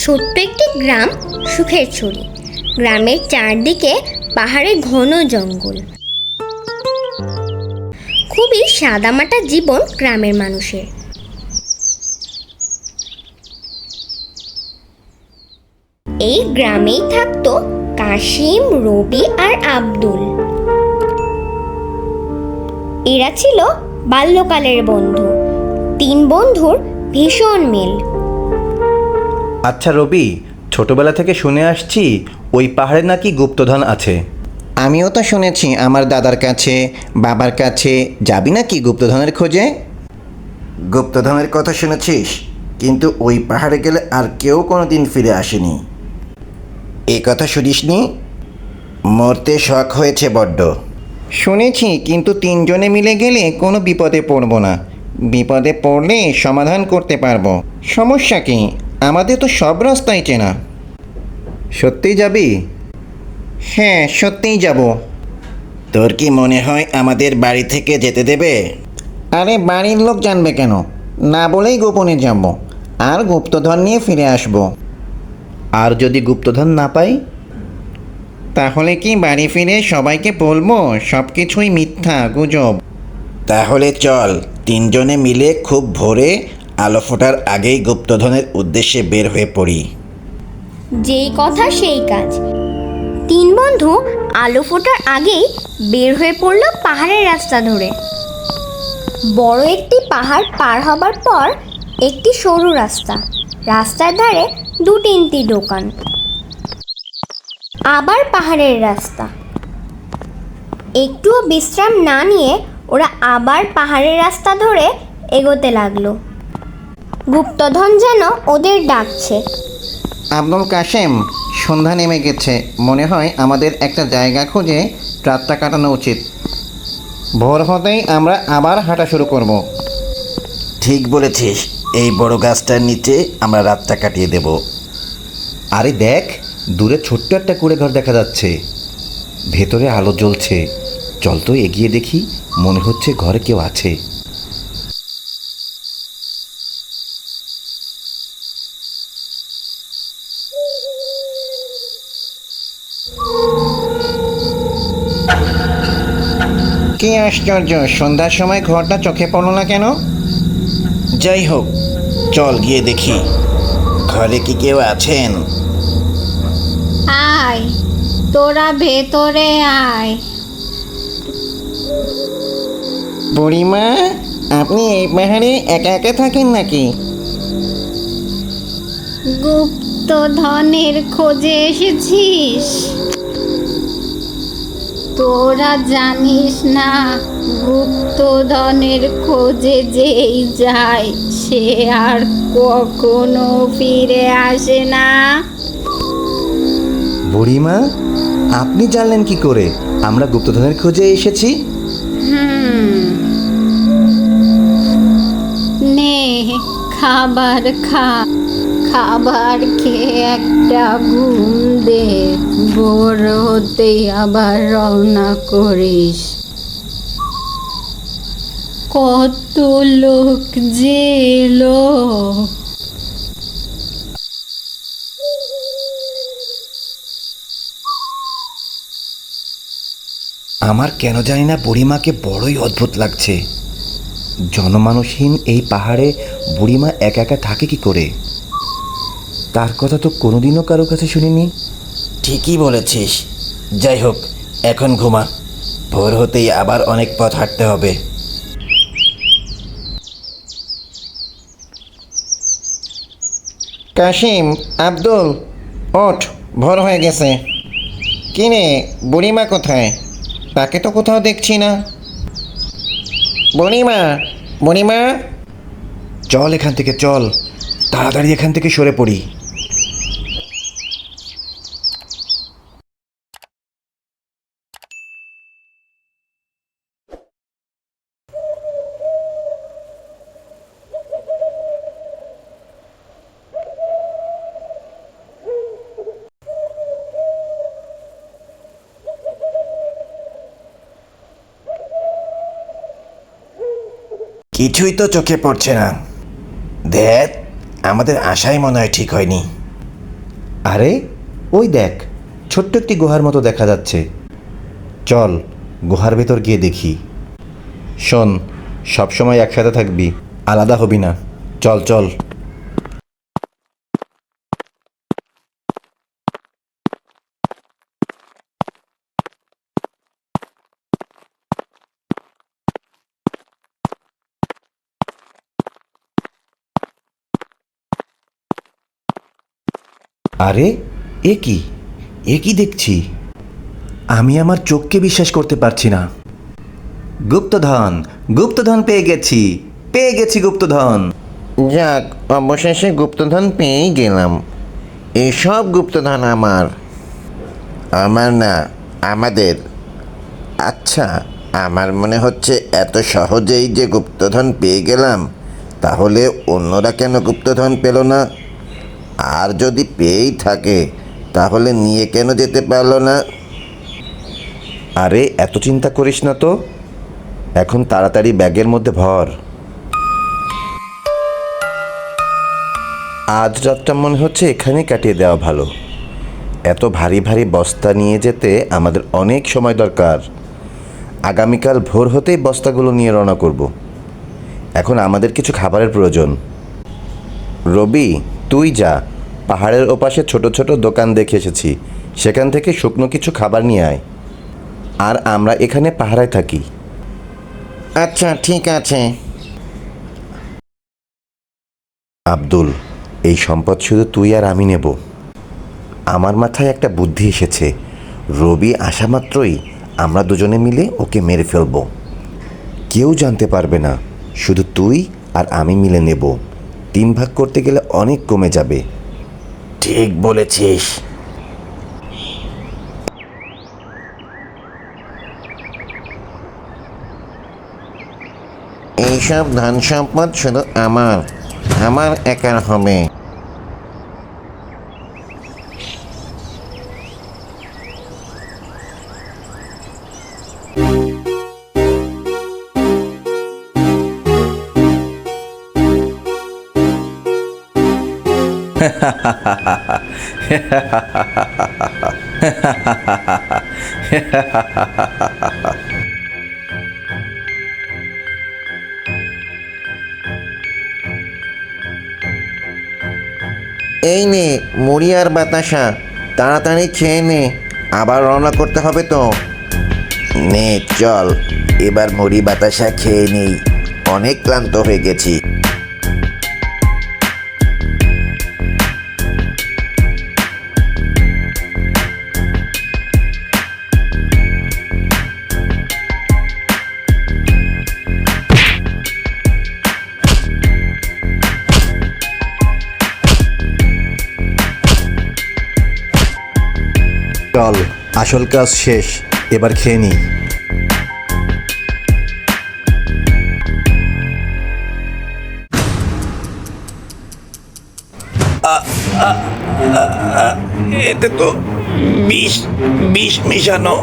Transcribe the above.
ছোট্ট একটি গ্রাম, সুখের ছড়ি। গ্রামের চারদিকে পাহাড়ে ঘন জঙ্গল। খুবই সাদামাটা জীবন গ্রামের মানুষের। এই গ্রামেই থাকতো কাশিম, রবি আর আব্দুল। এরা ছিল বাল্যকালের বন্ধু। তিন বন্ধুর ভীষণ মিল। আচ্ছা রবি, ছোটবেলা থেকে শুনে আসছি ওই পাহাড়ে নাকি গুপ্তধন আছে। আমিও তো শুনেছি আমার দাদার কাছে, বাবার কাছে। যাবি নাকি গুপ্তধনের খোঁজে? গুপ্তধনের কথা শুনেছিস, কিন্তু ওই পাহাড়ে গেলে আর কেউ কোনো দিন ফিরে আসেনি। এ কথা শুনিসনি? মরতে শখ হয়েছে বড্ড। শুনেছি, কিন্তু তিনজনে মিলে গেলে কোনো বিপদে পড়ব না। বিপদে পড়লে সমাধান করতে পারবো। সমস্যা কি? আমাদের তো সব রাস্তাই চেনা। সত্যিই যাবি? হ্যাঁ, সত্যিই যাব। তোর কি মনে হয় আমাদের বাড়ি থেকে যেতে দেবে? আরে, বাড়ির লোক জানবে কেন? না বলেই গোপনে যাব, আর গুপ্তধন নিয়ে ফিরে আসব। আর যদি গুপ্তধন না পাই? তাহলে কি বাড়ি ফিরে সবাইকে বলবো সব কিছুই মিথ্যা, গুজব? তাহলে চল তিনজনে মিলে খুব ভোরে আলো ফোটার আগেই গুপ্তধনের উদ্দেশ্যে বের হয়ে পড়ি। যেই কথা সেই কাজ। তিন বন্ধু আলো ফোটার আগেই বের হয়ে পড়ল পাহাড়ের রাস্তা ধরে। বড় একটি পাহাড় পার হবার পর একটি সরু রাস্তা। রাস্তার ধারে দু তিনটি দোকান। আবার পাহাড়ের রাস্তা। একটুও বিশ্রাম না নিয়ে ওরা আবার পাহাড়ের রাস্তা ধরে এগোতে লাগলো। গুপ্তধন যেন ওদের ডাকছে। আব্দুল কাশেম, সন্ধ্যা নেমে গেছে। মনে হয় আমাদের একটা জায়গা খুঁজে রাতটা কাটানো উচিত। ভোর হতেই আমরা আবার হাঁটা শুরু করব। ঠিক বলেছিস, এই বড় গাছটার নিচে আমরা রাতটা কাটিয়ে দেব। আরে দেখ, দূরে ছোট্ট একটা কুঁড়ে ঘর দেখা যাচ্ছে। ভেতরে আলো জ্বলছে। চল তো এগিয়ে দেখি, মনে হচ্ছে ঘরে কেউ আছে। কি আশ্চর্য, সন্ধ্যার সময় ঘরটা চোখে পড়লো না কেন? যাই হোক, চল গিয়ে দেখি ঘরে কি কেউ আছেন। আয়, তোরা ভেতরে আয়। বুড়িমা, আপনি এই পাহাড়ে একা একা থাকেন নাকি? গুপ্তধনের খোঁজে এসেছিস? তোরা জানিস না, গুপ্তধনের খোঁজে যেই যায় সে আর কখনো ফিরে আসে না। বুড়িমা, আপনি জানলেন কি করে আমরা গুপ্তধনের খোঁজে এসেছি? নে, খাবার খা। খাবার খেয়ে একটা ঘুম দে। ভোর হতেই আবার রওনা করিস। কত লোক যে এলো! আমার কেন জানি না বুড়িমাকে বড়ই অদ্ভুত লাগছে। জনমানুষহীন এই পাহাড়ে বুড়িমা একা একা থাকে কি করে? তার কথা তো কোনোদিনও কারো কাছে শুনিনি। ঠিকই বলেছিস। যাই হোক, এখন ঘুমা। ভোর হতেই আবার অনেক পথ হাঁটতে হবে। কাশিম, আব্দুল, ওঠ, ভোর হয়ে গেছে। কি রে, বুড়িমা কোথায়? তাকে তো কোথাও দেখছি না। বুড়িমা, বুড়িমা! চল এখান থেকে, চল তাড়াতাড়ি এখান থেকে সরে পড়ি। কিছুই তো চোখে পড়ছে না। দেখ, আমাদের আশাই মনে হয় ঠিক হয়নি। আরে ওই দেখ, ছোট্ট একটি গুহার মতো দেখা যাচ্ছে। চল গুহার ভেতর গিয়ে দেখি। শোন, সবসময় একসাথে থাকবি, আলাদা হবি না। চল চল। আরে এ কি, এ কি দেখছি? আমি আমার চোখকে বিশ্বাস করতে পারছি না। গুপ্তধন, গুপ্তধন পেয়ে গেছি, পেয়ে গেছি গুপ্তধন। যাক, অবশেষে গুপ্তধন পেয়েই গেলাম। এসব গুপ্তধন আমার। আমার না, আমাদের। আচ্ছা, আমার মনে হচ্ছে এত সহজেই যে গুপ্তধন পেয়ে গেলাম, তাহলে অন্যরা কেন গুপ্তধন পেল না? আর যদি পেয়েই থাকে, তাহলে নিয়ে কেন যেতে পারলো না? আরে এত চিন্তা করিস না তো, এখন তাড়াতাড়ি ব্যাগের মধ্যে ভর। আজ রাতটা মনে হচ্ছে এখানেই কাটিয়ে দেওয়া ভালো। এত ভারী ভারী বস্তা নিয়ে যেতে আমাদের অনেক সময় দরকার। আগামীকাল ভোর হতেই বস্তাগুলো নিয়ে রওনা করব। এখন আমাদের কিছু খাবারের প্রয়োজন। রবি, তুই যা, পাহাড়ের ওপাশে ছোট ছোট দোকান দেখে এসেছি, সেখান থেকে শুকনো কিছু খাবার নিয়ে আয়। আর আমরা এখানে পাহারায় থাকি। আচ্ছা, ঠিক আছে। আব্দুল, এই সম্পদ শুধু তুই আর আমি নেব। আমার মাথায় একটা বুদ্ধি এসেছে। রবি আসা মাত্রই আমরা দুজনে মিলে ওকে মেরে ফেলব। কেউ জানতে পারবে না, শুধু তুই আর আমি মিলে নেব। 3 ভাগ করতে গেলে অনেক কমে যাবে। ঠিক বলেছিস। এইসব ধন সম্পদ শুধু আমার, আমার একার হবে। এই নে মুড়ি আর বাতাসা, তাড়াতাড়ি খেয়ে নে, আবার রওনা করতে হবে তো। নে চল, এবার মুড়ি বাতাসা খেয়ে নেই, অনেক ক্লান্ত হয়ে গেছি। চল, আসল কাজ শেষ, এবার খেয়ে নিই। এতে তো বিষ বিষ মিশানো।